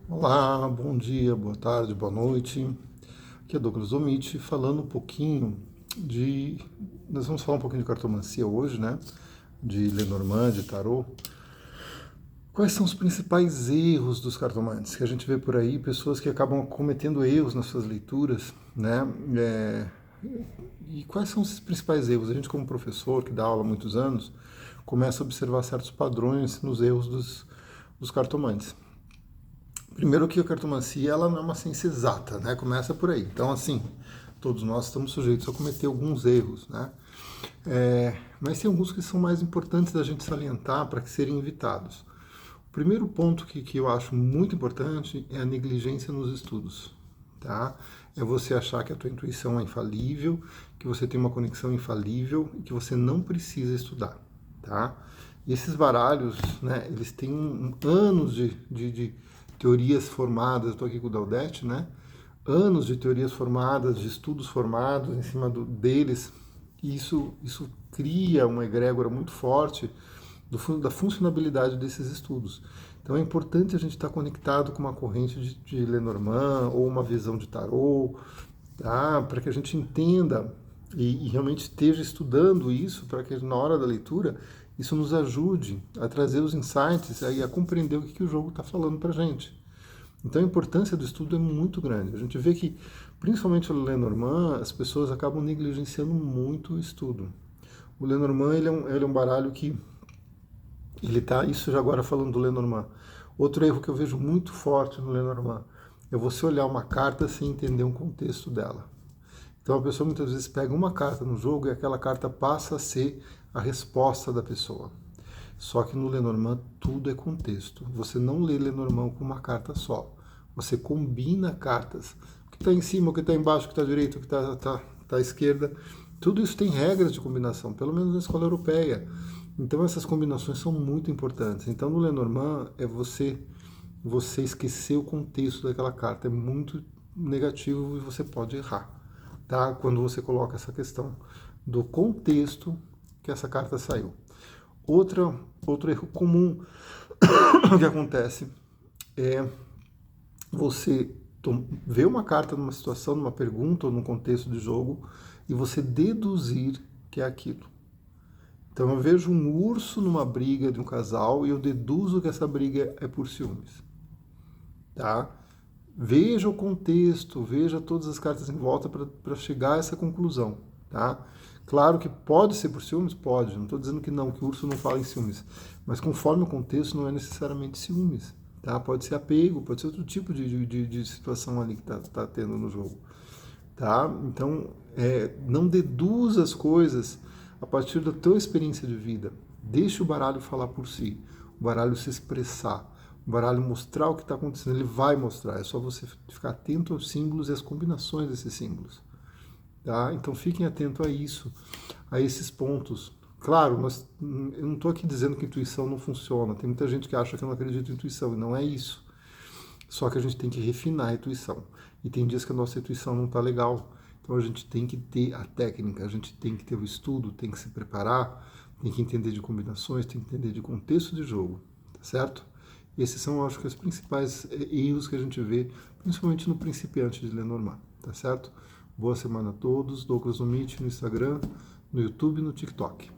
Olá, bom dia, boa tarde, boa noite. Aqui é Douglas Omit, falando um pouquinho de. Nós vamos falar um pouquinho de cartomancia hoje, né? De Lenormand, de tarô. Quais são os principais erros dos cartomantes? Que a gente vê por aí, pessoas que acabam cometendo erros nas suas leituras, né? E quais são esses principais erros? A gente, como professor, que dá aula há muitos anos, começa a observar certos padrões nos erros dos cartomantes. Primeiro que a cartomancia ela não é uma ciência exata, né? Começa por aí. Então, assim, todos nós estamos sujeitos a cometer alguns erros, né? Mas tem alguns que são mais importantes da gente salientar para que serem evitados. O primeiro ponto que eu acho muito importante é a negligência nos estudos, tá? É você achar que a tua intuição é infalível, que você tem uma conexão infalível e que você não precisa estudar, tá? E esses baralhos, né, eles têm anos de teorias formadas, estou aqui com o Daudete, né? Anos de teorias formadas, de estudos formados em cima deles, e isso cria uma egrégora muito forte da funcionabilidade desses estudos. Então é importante a gente estar conectado com uma corrente de Lenormand ou uma visão de tarô, tá? Para que a gente entenda e realmente esteja estudando isso, para que na hora da leitura isso nos ajude a trazer os insights e a compreender o que o jogo está falando para a gente. Então a importância do estudo é muito grande. A gente vê que, principalmente no Lenormand, as pessoas acabam negligenciando muito o estudo. O Lenormand ele é um baralho que ele tá, isso já agora falando do Lenormand. Outro erro que eu vejo muito forte no Lenormand é você olhar uma carta sem entender um contexto dela. Então a pessoa muitas vezes pega uma carta no jogo e aquela carta passa a ser a resposta da pessoa. Só que no Lenormand tudo é contexto. Você não lê Lenormand com uma carta só. Você combina cartas. O que está em cima, o que está embaixo, o que está à direita, o que está à esquerda. Tudo isso tem regras de combinação, pelo menos na escola europeia. Então essas combinações são muito importantes. Então no Lenormand é você esquecer o contexto daquela carta. É muito negativo e você pode errar, tá? Quando você coloca essa questão do contexto que essa carta saiu. Outro erro comum que acontece é você ver uma carta numa situação, numa pergunta ou num contexto de jogo e você deduzir que é aquilo. Então eu vejo um urso numa briga de um casal e eu deduzo que essa briga é por ciúmes, tá? Veja o contexto, veja todas as cartas em volta para chegar a essa conclusão, tá? Claro que pode ser por ciúmes? Pode. Não estou dizendo que não, que o urso não fala em ciúmes. Mas conforme o contexto, não é necessariamente ciúmes, tá? Pode ser apego, pode ser outro tipo de situação ali que tá tendo no jogo, tá? Então, não deduza as coisas a partir da tua experiência de vida. Deixe o baralho falar por si, o baralho se expressar, o baralho mostrar o que está acontecendo. Ele vai mostrar, é só você ficar atento aos símbolos e às combinações desses símbolos. Tá? Então fiquem atentos a isso, a esses pontos. Claro, eu não estou aqui dizendo que a intuição não funciona. Tem muita gente que acha que eu não acredito em intuição, e não é isso. Só que a gente tem que refinar a intuição. E tem dias que a nossa intuição não está legal. Então a gente tem que ter a técnica, a gente tem que ter o estudo, tem que se preparar, tem que entender de combinações, tem que entender de contexto de jogo, tá certo? E esses são, acho que, os principais erros que a gente vê, principalmente no principiante de Lenormand, tá certo? Boa semana a todos. Douglas no Meet, no Instagram, no YouTube e no TikTok.